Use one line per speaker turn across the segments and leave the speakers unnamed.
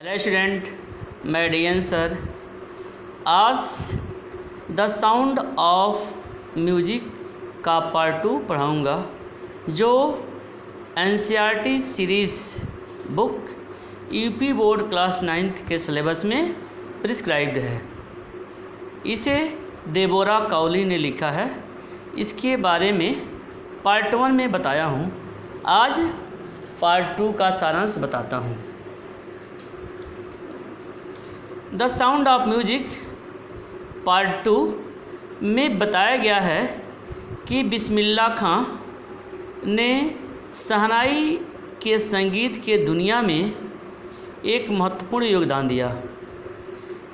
Hello student, मैं DN sir. आज the sound of music का पार्ट 2 पढ़ाऊँगा, जो NCERT series book UP board class 9th के syllabus में प्रिस्क्राइब्ड है। इसे देबोरा काउली ने लिखा है। इसके बारे में पार्ट 1 में बताया हूँ। आज पार्ट 2 का सारांश बताता हूँ। The sound of music part 2 में बताया गया है कि बिस्मिल्लाह खां ने शहनाई के संगीत के दुनिया में एक महत्वपूर्ण योगदान दिया।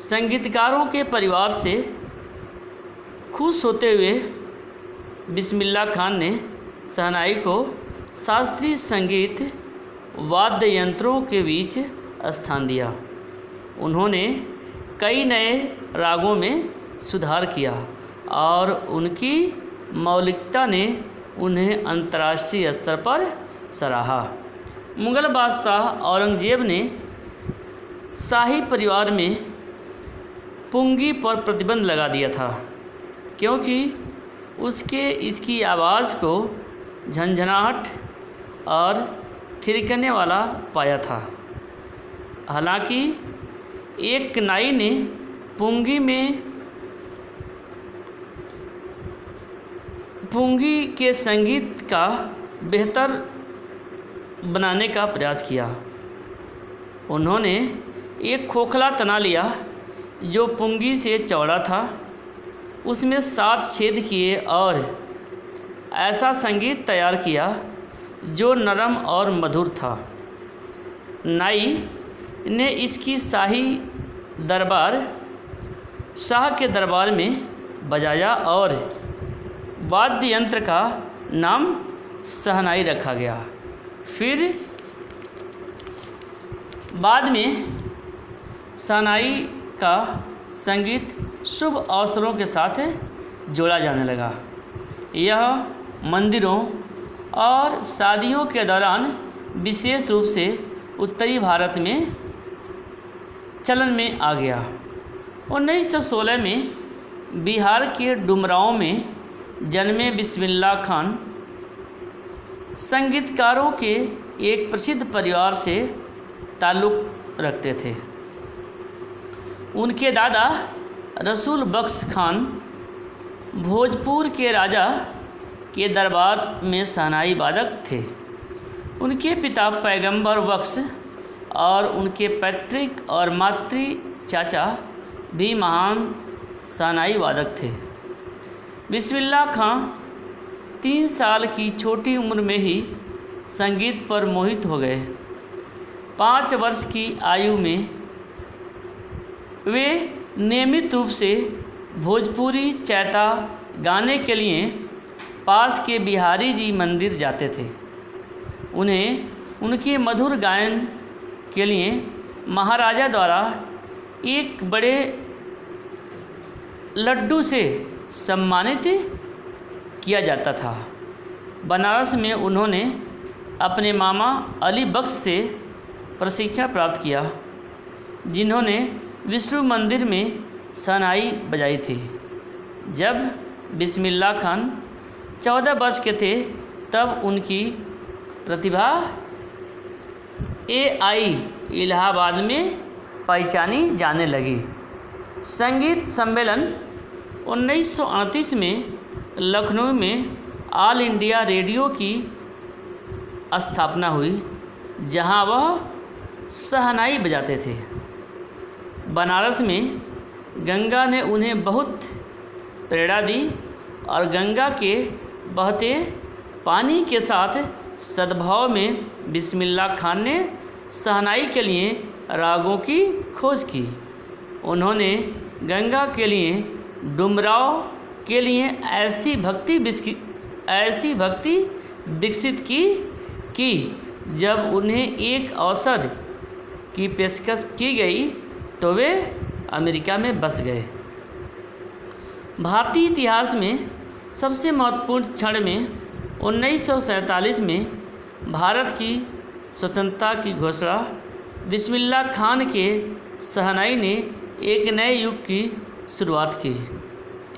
संगीतकारों के परिवार से खुश होते हुए बिस्मिल्लाह खां ने शहनाई को शास्त्रीय संगीत वाद्य यंत्रों के बीच स्थान दिया। उन्होंने कई नए रागों में सुधार किया और उनकी मौलिकता ने उन्हें अंतर्राष्ट्रीय स्तर पर सराहा। मुग़ल बादशाह औरंगज़ेब ने शाही परिवार में पुंगी पर प्रतिबंध लगा दिया था, क्योंकि इसकी आवाज़ को झंझनाहट और थिरकने वाला पाया था। हालांकि एक नाई ने पुंगी के संगीत का बेहतर बनाने का प्रयास किया। उन्होंने एक खोखला तना लिया जो पुंगी से चौड़ा था, उसमें 7 छेद किए और ऐसा संगीत तैयार किया जो नरम और मधुर था। नाई ने इसकी शाह के दरबार में बजाया और वाद्य यंत्र का नाम शहनाई रखा गया। फिर बाद में शहनाई का संगीत शुभ अवसरों के साथ जोड़ा जाने लगा। यह मंदिरों और शादियों के दौरान विशेष रूप से उत्तरी भारत में चलन में आ गया। 1916 में बिहार के डुमरांव में जन्मे बिस्मिल्लाह खां संगीतकारों के एक प्रसिद्ध परिवार से ताल्लुक़ रखते थे। उनके दादा रसूल बख्श खान भोजपुर के राजा के दरबार में शहनाई वादक थे। उनके पिता पैगंबर बख्श और उनके पैतृक और मातृ चाचा भी महान शहनाई वादक थे। बिस्मिल्लाह खां 3 साल की छोटी उम्र में ही संगीत पर मोहित हो गए। 5 वर्ष की आयु में वे नियमित रूप से भोजपुरी चैता गाने के लिए पास के बिहारी जी मंदिर जाते थे। उन्हें उनके मधुर गायन के लिए महाराजा द्वारा एक बड़े लड्डू से सम्मानित किया जाता था। बनारस में उन्होंने अपने मामा अली बख्श से प्रशिक्षण प्राप्त किया, जिन्होंने विष्णु मंदिर में शहनाई बजाई थी। जब बिस्मिल्लाह खां 14 वर्ष के थे, तब उनकी प्रतिभा इलाहाबाद में पहचानी जाने लगी। संगीत सम्मेलन 1938 में लखनऊ में ऑल इंडिया रेडियो की स्थापना हुई, जहां वह शहनाई बजाते थे। बनारस में गंगा ने उन्हें बहुत प्रेरणा दी और गंगा के बहते पानी के साथ सद्भाव में बिस्मिल्लाह खां ने शहनाई के लिए रागों की खोज की। उन्होंने गंगा के लिए डुमराव के लिए ऐसी भक्ति विकसित की जब उन्हें एक अवसर की पेशकश की गई तो वे अमेरिका में बस गए। भारतीय इतिहास में सबसे महत्वपूर्ण क्षण में 1947 में भारत की स्वतंत्रता की घोषणा बिस्मिल्लाह खान के शहनाई ने एक नए युग की शुरुआत की।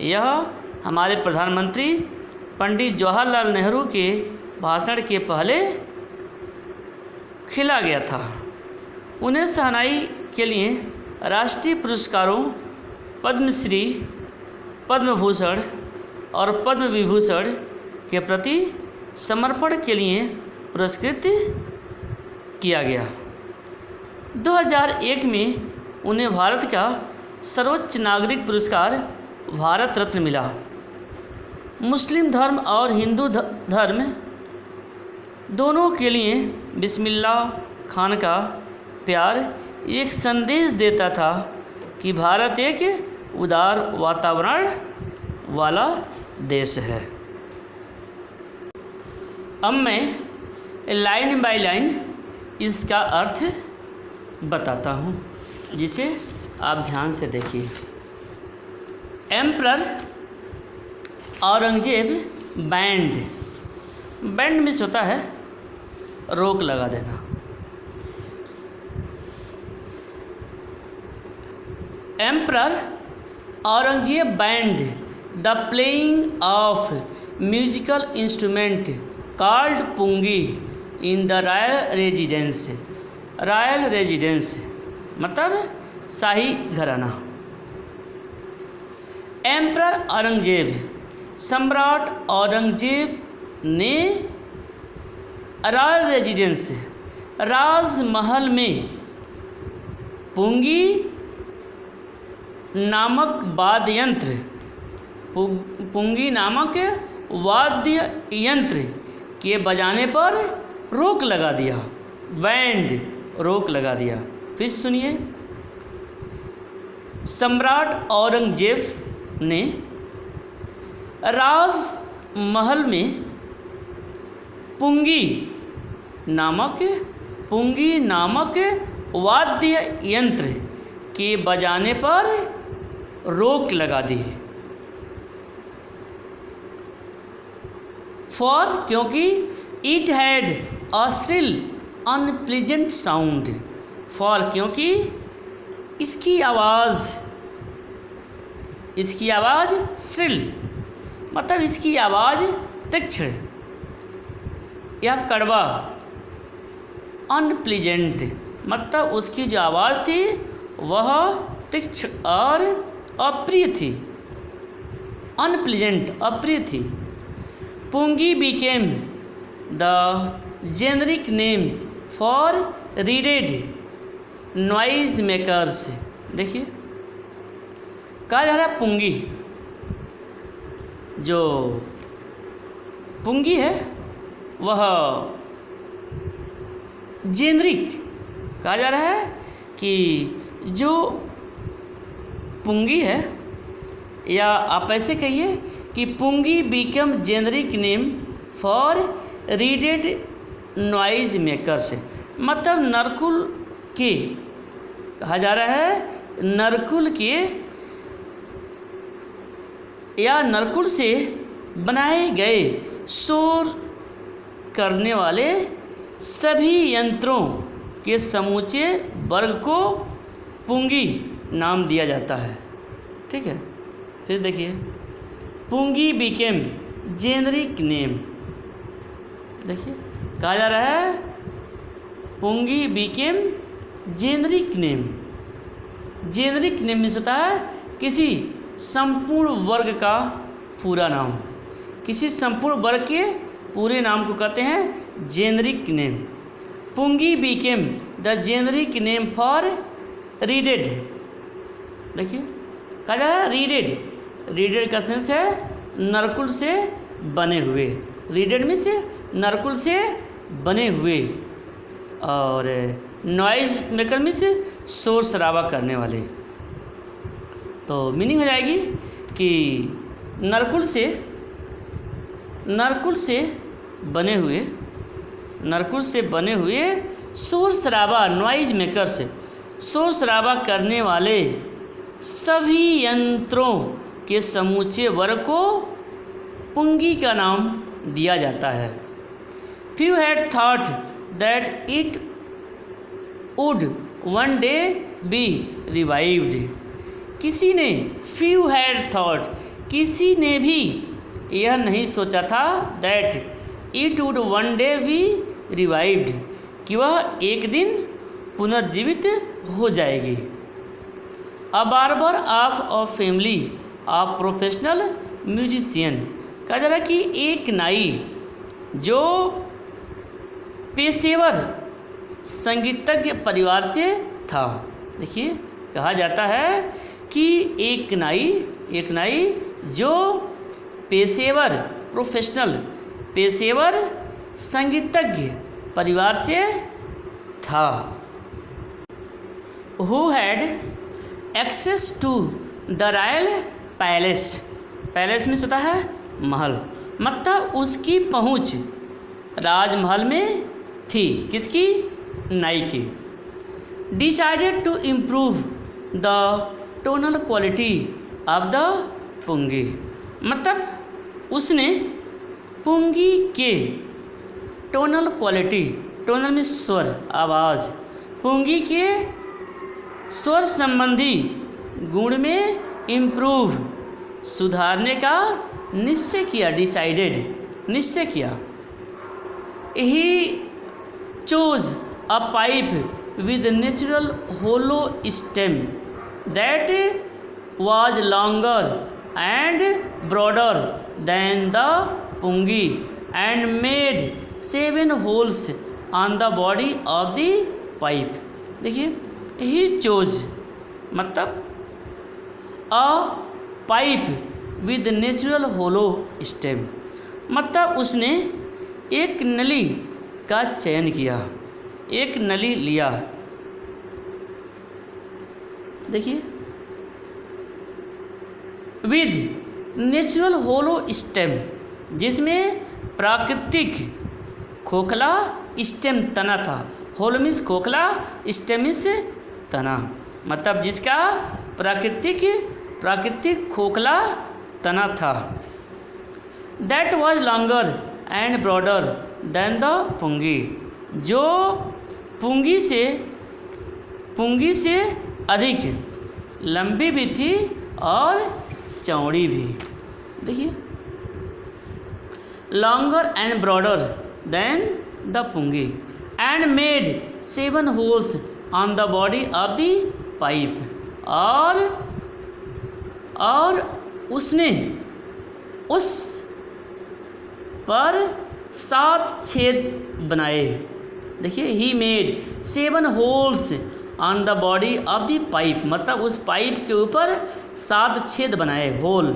यह हमारे प्रधानमंत्री पंडित जवाहरलाल नेहरू के भाषण के पहले खिला गया था। उन्हें शहनाई के लिए राष्ट्रीय पुरस्कारों पद्मश्री, पद्म भूषण और पद्म विभूषण के प्रति समर्पण के लिए पुरस्कृत किया गया। 2001 में उन्हें भारत का सर्वोच्च नागरिक पुरस्कार भारत रत्न मिला। मुस्लिम धर्म और हिंदू धर्म दोनों के लिए बिस्मिल्लाह खान का प्यार एक संदेश देता था कि भारत एक उदार वातावरण वाला देश है। अब मैं लाइन बाय लाइन इसका अर्थ बताता हूँ, जिसे आप ध्यान से देखिए। Emperor Aurangzeb banned, banned means होता है रोक लगा देना। Emperor Aurangzeb banned the playing of musical instrument called pungi in the royal residence. Royal residence मतलब शाही घराना। एम्परर औरंगजेब, सम्राट औरंगजेब ने रॉयल रेजिडेंस राजमहल में पुंगी नामक वाद्य यंत्र, पुंगी नामक वाद्य यंत्र के बजाने पर रोक लगा दिया। बैंड रोक लगा दिया। फिर सुनिए, सम्राट औरंगजेब ने राजमहल में पुंगी नामक वाद्य यंत्र के बजाने पर रोक लगा दी। फॉर क्योंकि it had a shrill unpleasant sound. For क्योंकि इसकी आवाज़ श्रिल मतलब इसकी आवाज़ तीक्ष्ण या कड़वा। अनप्लीजेंट मतलब उसकी जो आवाज़ थी वह तीक्ष्ण और अप्रिय थी। अनप्लीजेंट अप्रिय थी। Pungi became the generic name for reeded noise makers. देखिए कहा जा रहा है पुंगी, जो पुंगी है वह जेनरिक कहा जा रहा है कि जो पुंगी है, या आप ऐसे कहिए कि pungi became generic name for reeded noise makers. मतलब नरकुल के कहा जा रहा है, नरकुल के या नरकुल से बनाए गए शोर करने वाले सभी यंत्रों के समूचे वर्ग को पुंगी नाम दिया जाता है। ठीक है, फिर देखिए, पुंगी बिकेम जेनरिक नेम। देखिए कहा जा रहा है pungi became generic name. Generic name means होता है किसी संपूर्ण वर्ग का पूरा नाम। किसी संपूर्ण वर्ग के पूरे नाम को कहते हैं generic name. Pungi became the generic name for reeded. देखिए कहा जा रहा है रीडेड। रीडेड का सेंस है नरकुल से बने हुए। रीडेड मीन्स नरकुल से बने हुए, और नॉइज मेकर मीन्स शोर शराबा करने वाले। तो मीनिंग हो जाएगी कि नरकुल से बने हुए शोर शराबा, नॉइज मेकर से शोर शराबा करने वाले सभी यंत्रों के समूचे वर्ग को पुंगी का नाम दिया जाता है। Few had thought that it would one day B revived. किसी ने few had thought, किसी ने भी यह नहीं सोचा था that it would one day be revived, कि वह एक दिन पुनर्जीवित हो जाएगी। A barber of a family of professional musician, कहा जा रहा कि एक नाई जो पेशेवर संगीतज्ञ परिवार से था। देखिए कहा जाता है कि एक नाई जो पेशेवर संगीतज्ञ परिवार से था। Who had access to the royal palace, palace में होता है महल, मतलब उसकी पहुँच राजमहल में थी। किसकी? नाई की। Decided to improve the tonal quality of the pungi, मतलब उसने पुंगी के टोनल क्वालिटी, टोनल में स्वर आवाज़, पुंगी के स्वर संबंधी गुण में इम्प्रूव सुधारने का निश्चय किया। डिसाइडेड निश्चय किया। He chose a pipe with natural hollow stem that was longer and broader than the pungi and made 7 holes on the body of the pipe। देखिए he chose मतलब a pipe with natural hollow stem, मतलब उसने एक नली का चयन किया, एक नली लिया। देखिए विद नेचुरल होलो स्टेम, जिसमें प्राकृतिक खोखला स्टेम तना था। होलो मीन्स खोखला, स्टेम मीन्स तना, मतलब जिसका प्राकृतिक खोखला तना था। That was longer and broader than the pungi, जो पुंगी से अधिक लंबी भी थी और चौड़ी भी। देखिए longer and broader than the pungi and made 7 holes on the body of the pipe, और उसने उस पर 7 छेद बनाए। देखिए he made 7 holes on the body of the pipe, मतलब उस पाइप के ऊपर 7 छेद बनाए, hole.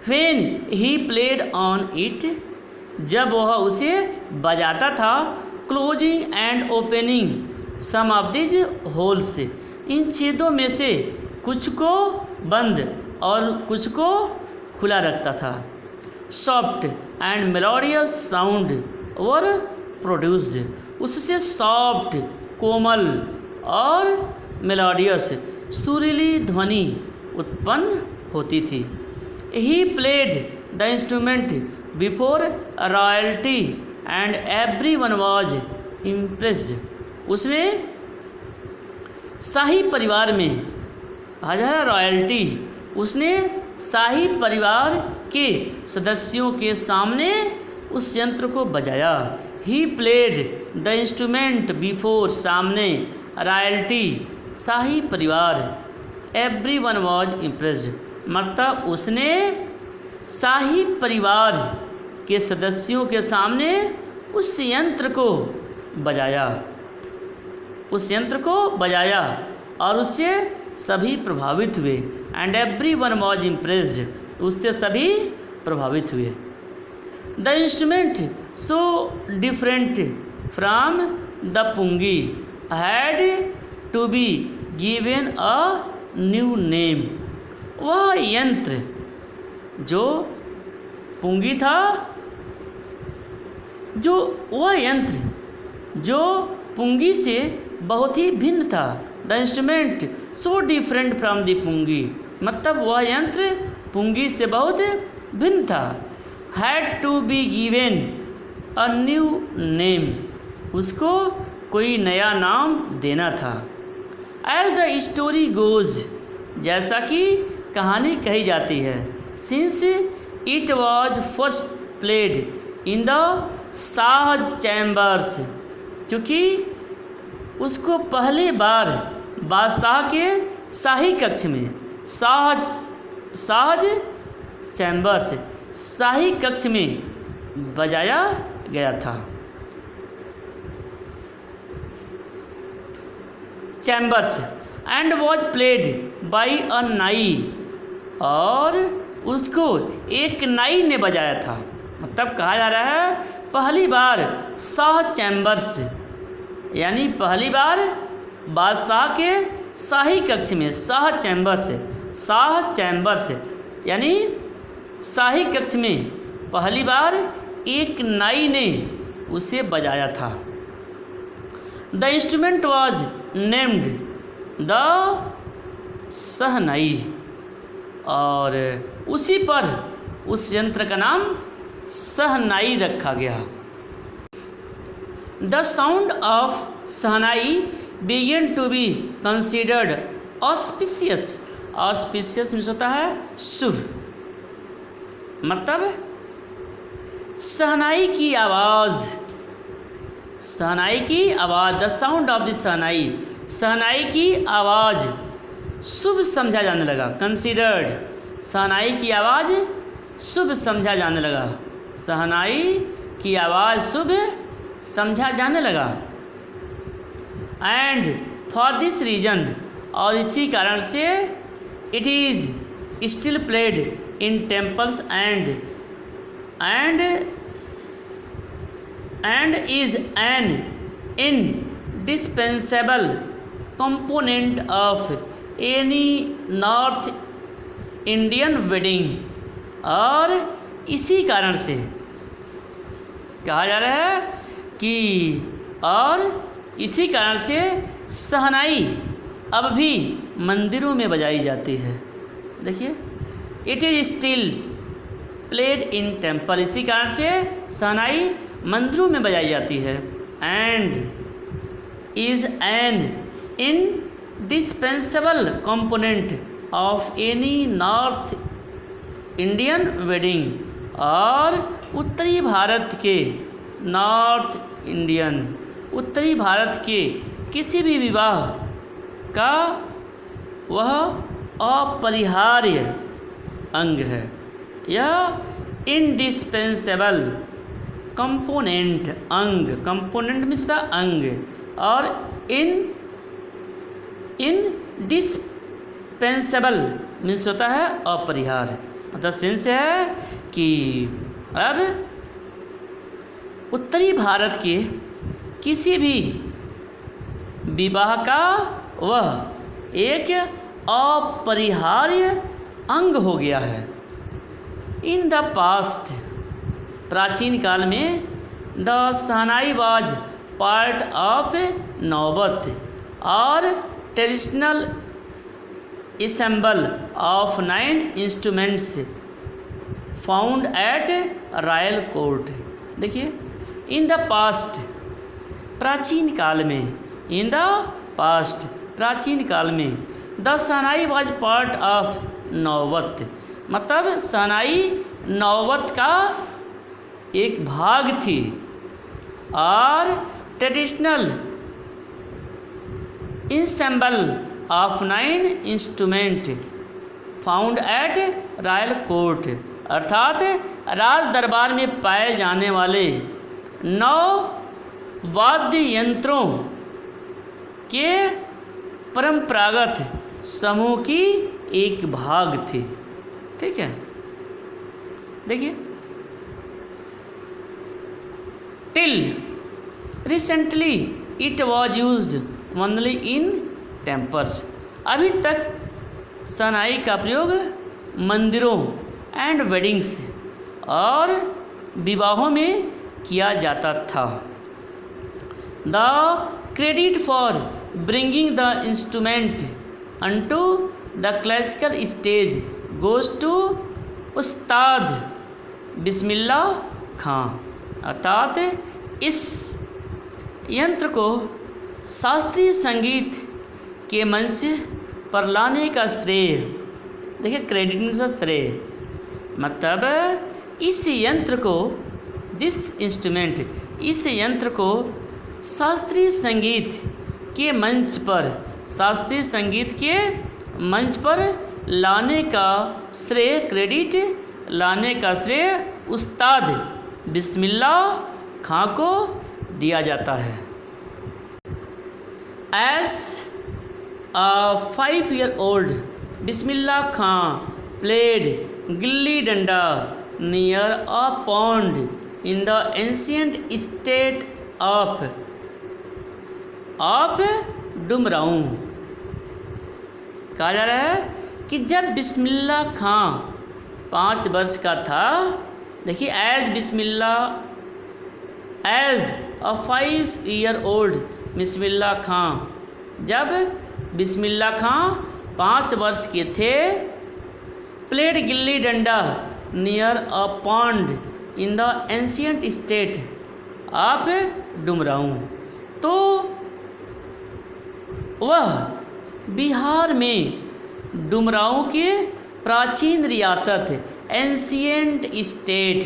When he played on it, जब वह उसे बजाता था। Closing and opening some of these holes, इन छेदों में से कुछ को बंद और कुछ को खुला रखता था। Soft and melodious sound were produced, उससे सॉफ्ट कोमल और मेलोडियस सुरीली ध्वनि उत्पन्न होती थी। He played the instrument before royalty and everyone was impressed, उसने शाही परिवार में रॉयल्टी, उसने शाही परिवार के सदस्यों के सामने उस यंत्र को बजाया। He played the instrument before, सामने, रॉयल्टी शाही परिवार, एवरीवन वाज इम्प्रेस्ड, मतलब उसने शाही परिवार के सदस्यों के सामने उस यंत्र को बजाया और उससे सभी प्रभावित हुए। एंड एवरीवन वाज इम्प्रेस्ड, उससे सभी प्रभावित हुए। The instrument so different from the pungi had to be given a new name, वह यंत्र जो पुंगी था, वह यंत्र जो पुंगी से बहुत ही भिन्न था। The instrument so different from the pungi, मतलब वह यंत्र पुंगी से बहुत भिन्न था। Had to be given a new name, उसको कोई नया नाम देना था। एज द स्टोरी गोज, जैसा कि कहानी कही जाती है, since it was first played in the Shah's chambers, क्योंकि उसको पहली बार बादशाह के शाही कक्ष में, शाहज चैम्बर्स, शाही कक्ष में बजाया गया था। Chambers and was played by a nai, और उसको एक नाई ने बजाया था। मतलब कहा जा रहा है पहली बार शाह चैम्बर्स, यानी पहली बार बादशाह के शाही कक्ष में, शाह चैम्बर्स यानी शाही कक्ष में पहली बार एक नाई ने उसे बजाया था। The instrument was named the shehnai, और उसी पर उस यंत्र का नाम शहनाई रखा गया। The sound of shehnai began to be considered auspicious. Auspicious means होता है शुभ। मतलब शहनाई की आवाज़, the sound of the shehnai की आवाज़ शुभ समझा जाने लगा। कंसिडर्ड, शहनाई की आवाज़ शुभ समझा जाने लगा। शहनाई की आवाज़ शुभ समझा जाने लगा। एंड फॉर दिस रीजन, और इसी कारण से, it is still played in temples and is an indispensable component of any North Indian wedding। और इसी कारण से कहा जा रहा है कि, और इसी कारण से शहनाई अब भी मंदिरों में बजाई जाती है। देखिए, it is still played in temple, इसी कारण से शहनाई मंदिरों में बजाई जाती है। And is an indispensable component of any north Indian wedding, और उत्तरी भारत के किसी भी विवाह का वह अपरिहार्य अंग है। यह indispensable component, component means the अंग, और इनडिस्पेंसेबल मीन्स होता है अपरिहार्य। मतलब सेंस है कि अब उत्तरी भारत के किसी भी विवाह का वह एक अपरिहार्य अंग हो गया है। इन द पास्ट, प्राचीन काल में, the shehnai was part of नौबत और traditional ensemble of 9 instruments found at royal court. देखिए, इन द पास्ट, प्राचीन काल में, इन द पास्ट, प्राचीन काल में, the shehnai was part of naubat, मतलब शहनाई नौबत का एक भाग थी। और traditional ensemble of 9 instrument found at royal court, अर्थात राज दरबार में पाए जाने वाले 9 वाद्य यंत्रों के परंपरागत समूह की एक भाग थी। ठीक है, देखिए, till recently it was used only in temples, अभी तक शहनाई का प्रयोग मंदिरों एंड वेडिंग्स और विवाहों में किया जाता था। The credit for bringing the instrument unto the classical stage goes to Ustad Bismillah खां, अर्थात इस यंत्र को शास्त्रीय संगीत के मंच पर लाने का श्रेय, देखिए क्रेडिट का श्रेय, मतलब इस यंत्र को, दिस इंस्ट्रूमेंट, इस यंत्र को शास्त्रीय संगीत के मंच पर, शास्त्रीय संगीत के मंच पर लाने का श्रेय, क्रेडिट लाने का श्रेय उस्ताद बिस्मिल्लाह खां को दिया जाता है। As a 5-year-old, Bismillah Khan played gilli danda near a pond in the ancient state of डुमराऊं। कहा जा रहा है कि जब बिस्मिल्लाह खां 5 वर्ष का था, देखिए एज अ 5-year-old बिस्मिल्लाह खां, जब बिस्मिल्लाह खां 5 वर्ष के थे, played gilli danda near a pond in the ancient state of Dumraon, तो वह बिहार में डुमराऊं के प्राचीन रियासत, एंशियंट स्टेट,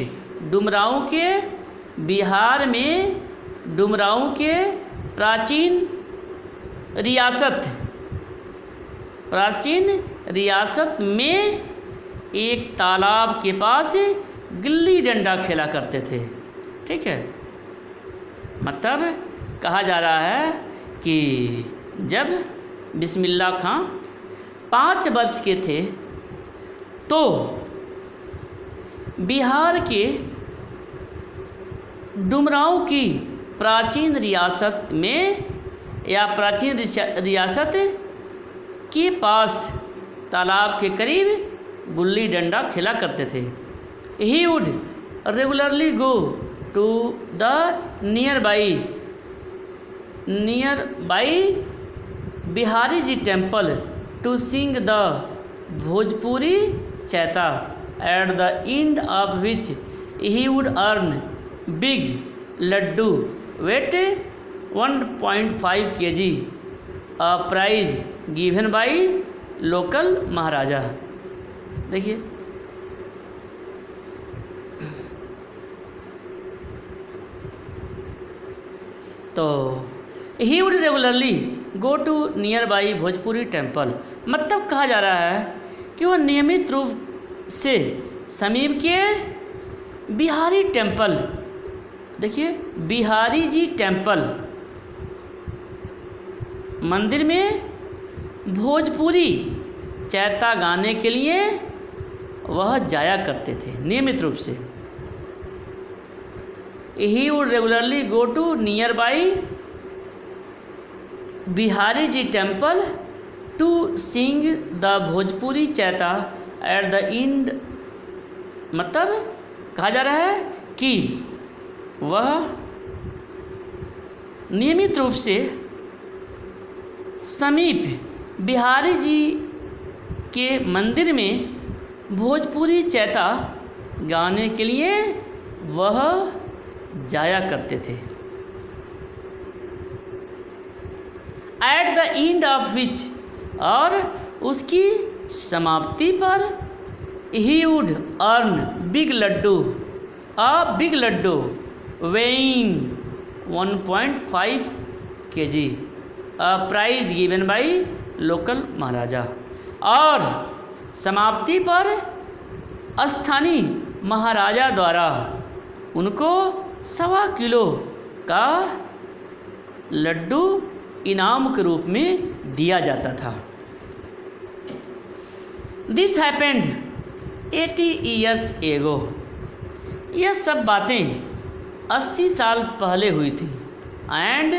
डुमराऊं के, बिहार में डुमराऊं के प्राचीन रियासत में एक तालाब के पास गिल्ली डंडा खेला करते थे। ठीक है, मतलब कहा जा रहा है कि जब बिस्मिल्लाह खां 5 वर्ष के थे तो बिहार के डुमरांव की प्राचीन रियासत में या प्राचीन रियासत के पास तालाब के करीब गुल्ली डंडा खेला करते थे। He would regularly go to the nearby Bihari ji temple to sing the Bhojpuri chaita, at the end of which he would earn big laddu weight 1.5 kg, a prize given by local maharaja. देखिए तो he would regularly go to nearby Bhojpuri temple, मतलब कहा जा रहा है कि वह नियमित रूप से समीप के बिहारी टेम्पल, देखिए बिहारी जी टेम्पल मंदिर में भोजपुरी चैता गाने के लिए वह जाया करते थे नियमित रूप से। He would regularly go to nearby Bihari ji temple to sing the Bhojpuri chaita at the end, मतलब कहा जा रहा है कि वह नियमित रूप से समीप बिहारी जी के मंदिर में भोजपुरी चैता गाने के लिए वह जाया करते थे। At the end of which, और उसकी समाप्ति पर he would earn big laddu, a big laddu weighing 1.5 kg, a prize given by local maharaja, और समाप्ति पर स्थानीय महाराजा द्वारा उनको 1.25 किलो का लड्डू इनाम के रूप में दिया जाता था। दिस हैपेंड 80 years ago, यह सब बातें 80 साल पहले हुई थी। And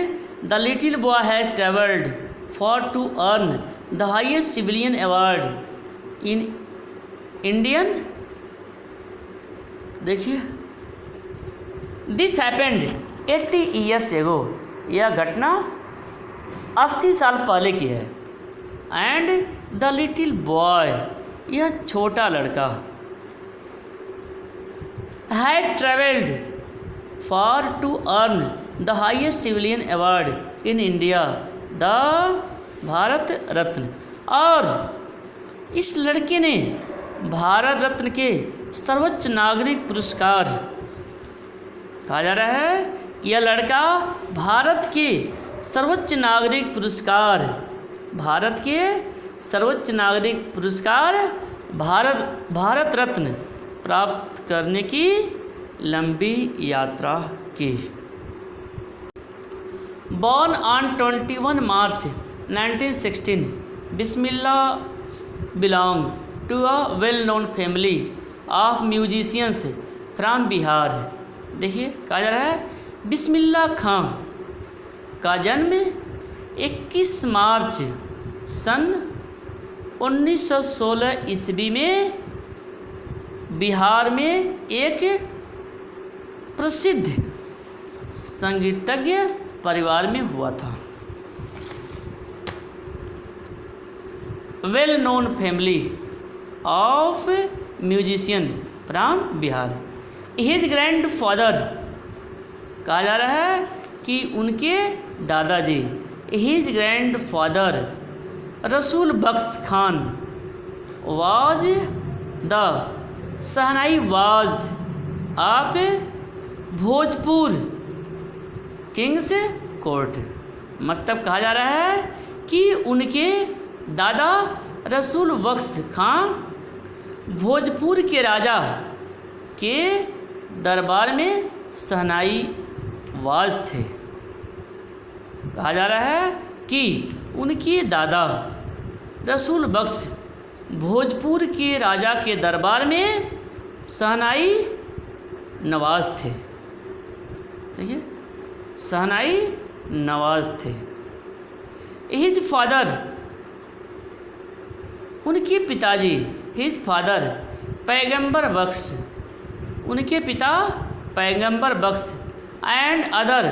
the little boy has travelled for to earn the highest civilian award in Indian, देखिए दिस हैपेंड 80 years ago, यह घटना 80 साल पहले की है। एंड द लिटिल बॉय, यह छोटा लड़का, had travelled for to earn the highest civilian award, in India the Bharat Ratna. और इस लड़के ने भारत रत्न के सर्वोच्च नागरिक पुरस्कार, कहा जा रहा है कि यह लड़का भारत के सर्वोच्च नागरिक पुरस्कार, भारत के सर्वोच्च नागरिक पुरस्कार भारत रत्न प्राप्त करने की लंबी यात्रा की। Born on 21 March 1916, Bismillah belonged to a well-known family of musicians from Bihar। देखिए कहा जा रहा है बिस्मिल्लाह खां का जन्म 21 मार्च सन 1916 ईस्वी में बिहार में एक प्रसिद्ध संगीतज्ञ परिवार में हुआ था। Well known family of musician from Bihar. His grand father, कहा जा रहा है कि उनके दादाजी, his grandfather Rasool Bakhsh Khan was the shehnai was of Bhojpur king's court. मतलब कहा जा रहा है कि उनके दादा रसूल बख्श खां भोजपुर के राजा के दरबार में शहनाई वाज थे। कहा जा रहा है कि उनके दादा रसूल बख्श भोजपुर के राजा के दरबार में शहनाई नवाज थे। देखिए शहनाई नवाज थे। हिज फादर, उनके पिताजी, हिज फादर पैगंबर बख्श, उनके पिता Paigambar Bakhsh and other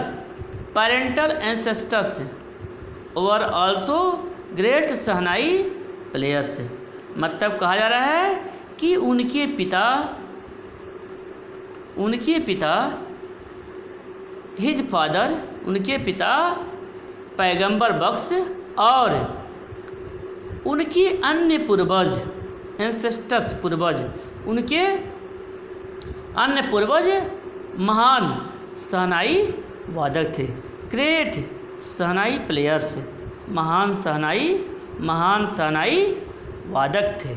parental ancestors were also great shehnai players. मतलब कहा जा रहा है कि उनके पिता हिज फादर, उनके पिता पैगंबर बख्श और उनके अन्य पूर्वज एंसेस्टर्स, पूर्वज, उनके अन्य पूर्वज महान शहनाई वादक थे। ग्रेट शहनाई प्लेयर्स, महान शहनाई वादक थे।